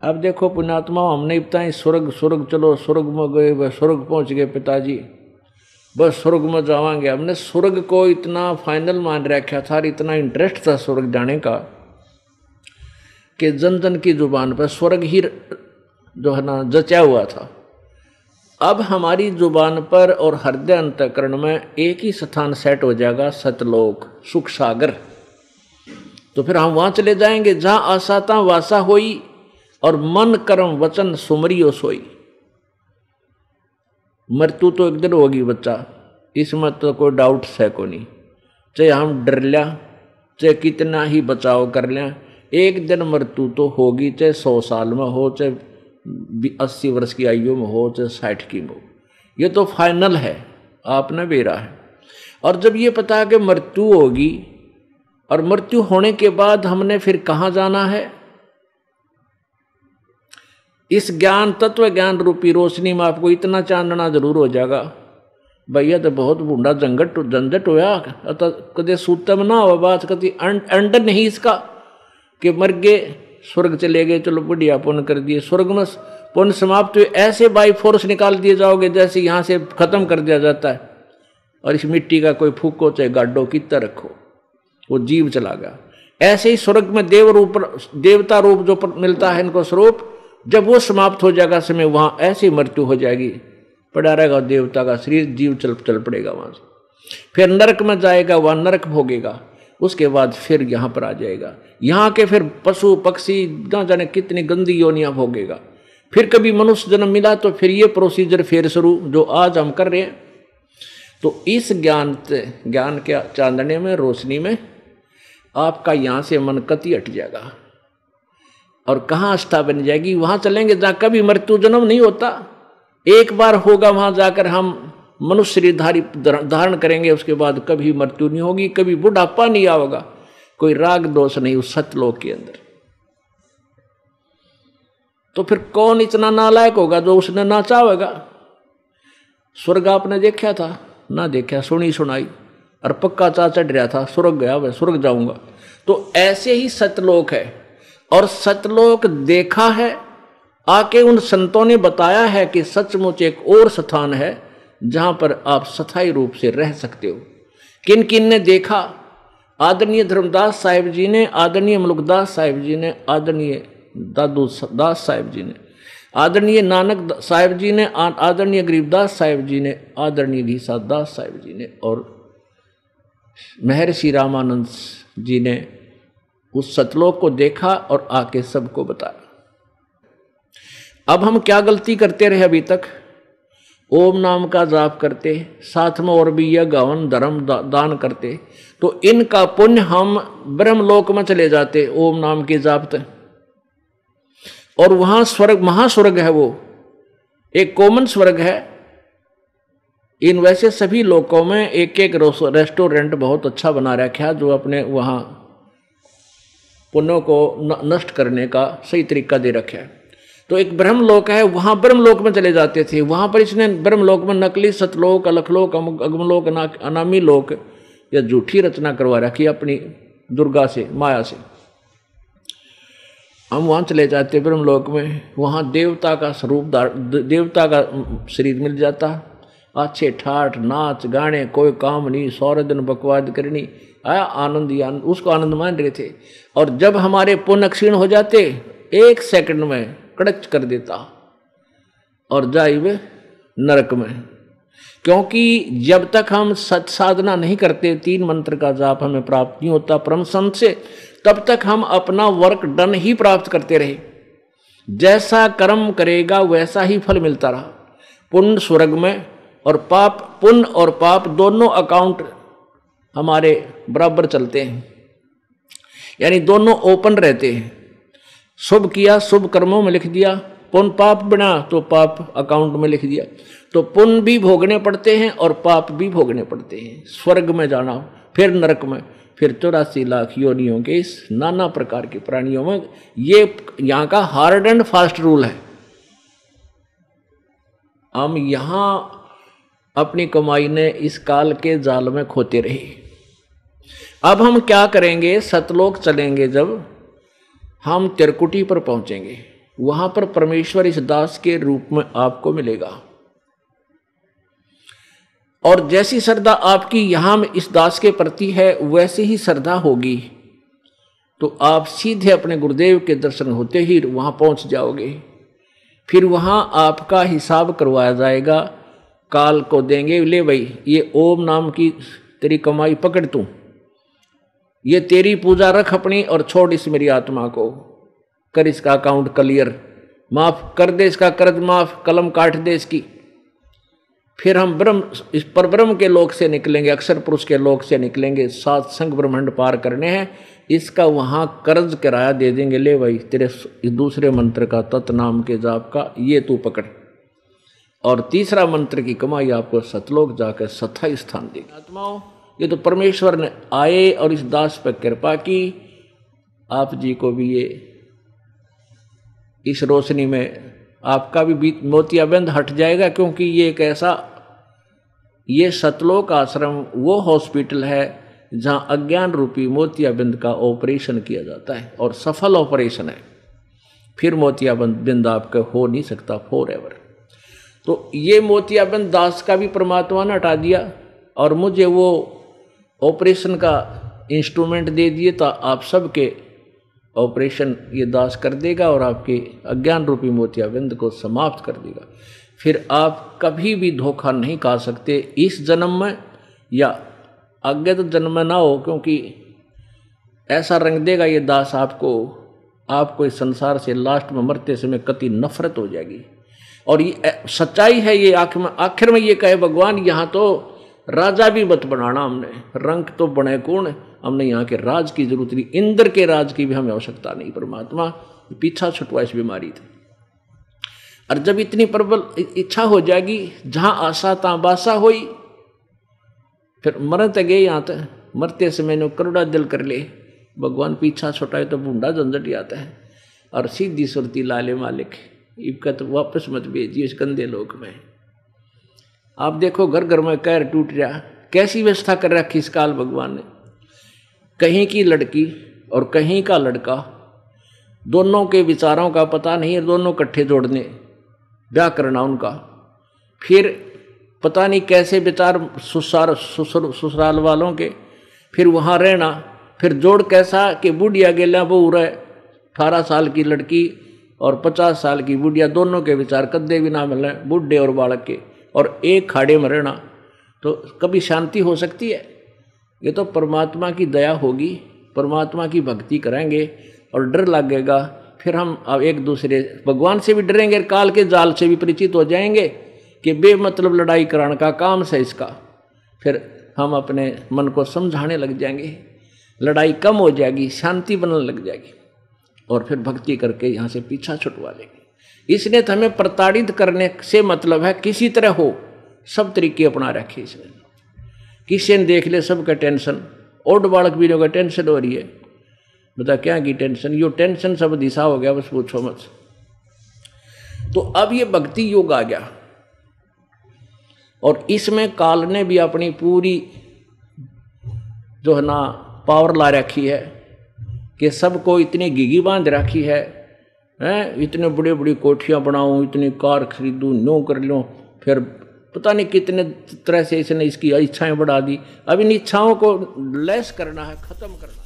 अब देखो पुण्यात्मा, हमने बताए स्वर्ग स्वर्ग, चलो स्वर्ग में गए, वह स्वर्ग पहुंच गए पिताजी, बस स्वर्ग में जावांगे। हमने स्वर्ग को इतना फाइनल मान रखा था, इतना इंटरेस्ट था स्वर्ग जाने का कि जन जन की जुबान पर स्वर्ग ही जो है ना जचा हुआ था। अब हमारी जुबान पर और हृदय अंतःकरण में एक ही स्थान सेट हो जाएगा, सतलोक, सुख सागर। तो फिर हम वहां चले जाएंगे जहां आशा ता वासा होई और मन कर्म वचन सुमरियो सोई। मृत्यु तो एक दिन होगी बच्चा, इसमें तो कोई डाउट है को नहीं। चाहे हम डर लिया, चाहे कितना ही बचाव कर लिया, एक दिन मृत्यु तो होगी, चाहे 100 साल में हो, चाहे 80 वर्ष की आयु में हो, चाहे 60 की में हो। ये तो फाइनल है, आपने बेरा है। और जब ये पता है कि मृत्यु होगी और मृत्यु होने के बाद हमने फिर कहाँ जाना है, इस ज्ञान तत्व ज्ञान रूपी रोशनी में आपको इतना चांदना जरूर हो जाएगा, भैया तो बहुत बूढ़ा झंझट होया, कदे सूतम ना हो बात, कभी अंड नहीं इसका कि मर गए स्वर्ग चले गए, चलो बढ़िया पुण्य कर दिए, स्वर्ग में पुण्य समाप्त हुए, ऐसे बाई फोर्स निकाल दिए जाओगे जैसे यहाँ से खत्म कर दिया जाता है। और इस मिट्टी का कोई फूको चाहे गाडो कितना रखो, वो जीव चला गया। ऐसे ही स्वर्ग में देवता रूप जो मिलता है इनको स्वरूप, जब वो समाप्त हो जाएगा समय, वहां ऐसी मृत्यु हो जाएगी, पड़ा रहेगा देवता का शरीर, जीव चल पड़ेगा वहां से। फिर नरक में जाएगा, वहां नरक भोगेगा, उसके बाद फिर यहाँ पर आ जाएगा। यहाँ के फिर पशु पक्षी ना जाने कितनी गंदी योनियां भोगेगा। फिर कभी मनुष्य जन्म मिला तो फिर ये प्रोसीजर फिर शुरू जो आज हम कर रहे हैं। तो इस ज्ञान के चांदने में, रोशनी में आपका यहाँ से मन कति हट जाएगा और कहाँ आस्था बन जाएगी, वहां चलेंगे जहां कभी मृत्यु जन्म नहीं होता। एक बार होगा, वहां जाकर हम मनुष्य शरीर धारण करेंगे, उसके बाद कभी मृत्यु नहीं होगी, कभी बुढ़ापा नहीं आएगा, कोई राग दोष नहीं उस सतलोक के अंदर। तो फिर कौन इतना नालायक होगा जो उसने ना चाहेगा। स्वर्ग आपने देखा था ना देखा, सुनी सुनाई, और पक्का चा चढ़ रहा था स्वर्ग गया, वह स्वर्ग जाऊंगा। तो ऐसे ही सतलोक है, और सतलोक देखा है, आके उन संतों ने बताया है कि सचमुच एक और स्थान है जहां पर आप स्थायी रूप से रह सकते हो। किन किन ने देखा? आदरणीय धर्मदास साहिब जी ने, आदरणीय मुल्कदास साहिब जी ने, आदरणीय दादू दास साहिब जी ने, आदरणीय नानक साहिब जी ने, आदरणीय गरीबदास साहिब जी ने, आदरणीय घीसा दास साहिब जी ने, और महर्षि रामानंद जी ने उस सतलोक को देखा और आके सबको बताया। अब हम क्या गलती करते रहे अभी तक? ओम नाम का जाप करते, साथ में और भी यह गवन धर्म दान करते, तो इनका पुण्य हम ब्रह्मलोक में चले जाते ओम नाम के जापते। और वहां स्वर्ग, महास्वर्ग है, वो एक कॉमन स्वर्ग है। इन वैसे सभी लोकों में एक एक रेस्टोरेंट बहुत अच्छा बना रखा है, जो अपने वहां पुण्यों को नष्ट करने का सही तरीका दे रखा है। तो एक ब्रह्मलोक है, वहां ब्रह्मलोक में चले जाते थे। वहां पर इसने ब्रह्मलोक में नकली सतलोक, अलखलोक, अगमलोक, अनामी लोक या झूठी रचना करवा रखी अपनी दुर्गा से, माया से। हम वहां चले जाते ब्रह्मलोक में, वहां देवता का स्वरूप, देवता का शरीर मिल जाता, अच्छे ठाठ नाच गाने, कोई काम नहीं, सारे दिन बकवाद करनी, आया आनंद ही आनंद, उसको आनंद मान रहे थे। और जब हमारे पुण्य क्षीण हो जाते, एक सेकंड में कड़च कर देता और जाइए नरक में। क्योंकि जब तक हम सत साधना नहीं करते, 3 मंत्र का जाप हमें प्राप्त नहीं होता परम संत से, तब तक हम अपना वर्क डन ही प्राप्त करते रहे। जैसा कर्म करेगा वैसा ही फल मिलता रहा। पुण्य स्वर्ग में और पाप, पुण्य और पाप दोनों अकाउंट हमारे बराबर चलते हैं, यानी दोनों ओपन रहते हैं। शुभ किया शुभ कर्मों में लिख दिया, पुण्य पाप बना तो पाप अकाउंट में लिख दिया। तो पुण्य भी भोगने पड़ते हैं और पाप भी भोगने पड़ते हैं। स्वर्ग में जाना, फिर नरक में, फिर 84 लाख योनियों के इस नाना प्रकार के प्राणियों में। ये यहाँ का हार्ड एंड फास्ट रूल है। हम यहाँ अपनी कमाई ने इस काल के जाल में खोते रहे। अब हम क्या करेंगे? सतलोक चलेंगे, जब हम त्रिकुटी पर पहुंचेंगे, वहां पर परमेश्वर इस दास के रूप में आपको मिलेगा। और जैसी श्रद्धा आपकी यहां में इस दास के प्रति है वैसे ही श्रद्धा होगी तो आप सीधे अपने गुरुदेव के दर्शन होते ही वहां पहुंच जाओगे। फिर वहां आपका हिसाब करवाया जाएगा, काल को देंगे, ले भाई ये ओम नाम की तेरी कमाई पकड़ तू, ये तेरी पूजा रख अपनी और छोड़ इस मेरी आत्मा को, कर इसका अकाउंट क्लियर, माफ कर दे इसका कर्ज माफ, कलम काट दे इसकी। फिर हम ब्रह्म इस परब्रह्म के लोक से निकलेंगे, अक्षर पुरुष के लोक से निकलेंगे, सात संग ब्रह्मांड पार करने हैं, इसका वहां कर्ज किराया दे देंगे, ले भाई तेरे इस दूसरे मंत्र का तत् नाम के जाप का ये तू पकड़, और तीसरा मंत्र की कमाई आपको सतलोक जाकर सथाई स्थान देगी। आत्माओं, ये तो परमेश्वर ने आए और इस दास पर कृपा की, आप जी को भी ये इस रोशनी में आपका भी मोतियाबिंद हट जाएगा, क्योंकि ये एक ऐसा, ये सतलोक आश्रम वो हॉस्पिटल है जहां अज्ञान रूपी मोतियाबिंद का ऑपरेशन किया जाता है, और सफल ऑपरेशन है। फिर मोतियाबिंद आपका हो नहीं सकता फॉर एवर। तो ये मोतियाबिंद दास का भी परमात्मा ने हटा दिया और मुझे वो ऑपरेशन का इंस्ट्रूमेंट दे दिए, तो आप सबके ऑपरेशन ये दास कर देगा और आपके अज्ञान रूपी मोतियाबिंद को समाप्त कर देगा। फिर आप कभी भी धोखा नहीं खा सकते इस जन्म में या आगे तो जन्म में ना हो, क्योंकि ऐसा रंग देगा ये दास आपको इस संसार से लास्ट में मरते समय कति नफरत हो जाएगी। और ये सच्चाई है, ये आखिर में ये कहे भगवान यहाँ तो राजा भी मत बनाना, हमने रंग तो बने कौन, हमने यहाँ के राज की जरूरत नहीं, इंद्र के राज की भी हमें आवश्यकता नहीं। परमात्मा पीछा छुटवा इस बीमारी थी। और जब इतनी प्रबल इच्छा हो जाएगी, जहां आशा तहां बासा होई, फिर मरत गए यहाँ तक, मरते समय ने करोड़ा दिल कर ले, भगवान पीछा छुटाए तो बूढ़ा झंझट ही आता है। और सीधी सुरती लाले मालिक इबका तो वापस मत भेजिए इस गंदे लोक में। आप देखो घर घर में कैर टूट रहा, कैसी व्यवस्था कर रखी इस काल भगवान ने। कहीं की लड़की और कहीं का लड़का, दोनों के विचारों का पता नहीं है, दोनों इकट्ठे जोड़ने ब्याह करना उनका, फिर पता नहीं कैसे विचार ससुराल वालों के, फिर वहाँ रहना, फिर जोड़ कैसा कि बुढ़िया गेला बहू रहे, 18 साल की लड़की और 50 साल की बुढ़िया, दोनों के विचार कद्दे भी ना मिले, बुढ़े और बालक के, और एक खाड़े में रहना, तो कभी शांति हो सकती है? ये तो परमात्मा की दया होगी, परमात्मा की भक्ति करेंगे और डर लगेगा, फिर हम अब एक दूसरे भगवान से भी डरेंगे, काल के जाल से भी परिचित हो जाएंगे कि बेमतलब लड़ाई कराने का काम है इसका। फिर हम अपने मन को समझाने लग जाएंगे, लड़ाई कम हो जाएगी, शांति बनने लग जाएगी, और फिर भक्ति करके यहाँ से पीछा छुटवा लेंगे। इसने तो हमें प्रताड़ित करने से मतलब है, किसी तरह हो, सब तरीके अपना रखे इसमें। किसी ने देख ले सबका टेंशन, ओड बालक भी लोग टेंशन हो रही है, बता क्या की टेंशन, यो टेंशन सब दिशा हो गया, बस पूछो मत। तो अब ये भक्ति योग आ गया, और इसमें काल ने भी अपनी पूरी जो है ना पावर ला रखी है कि सबको इतनी गिगी बांध रखी है, इतने बड़े बड़ी कोठियां बनाऊं, इतनी कार खरीदूं, नो कर लूं, फिर पता नहीं कितने तरह से इसने इसकी इच्छाएं बढ़ा दी। अब इन इच्छाओं को लेस करना है, खत्म करना है।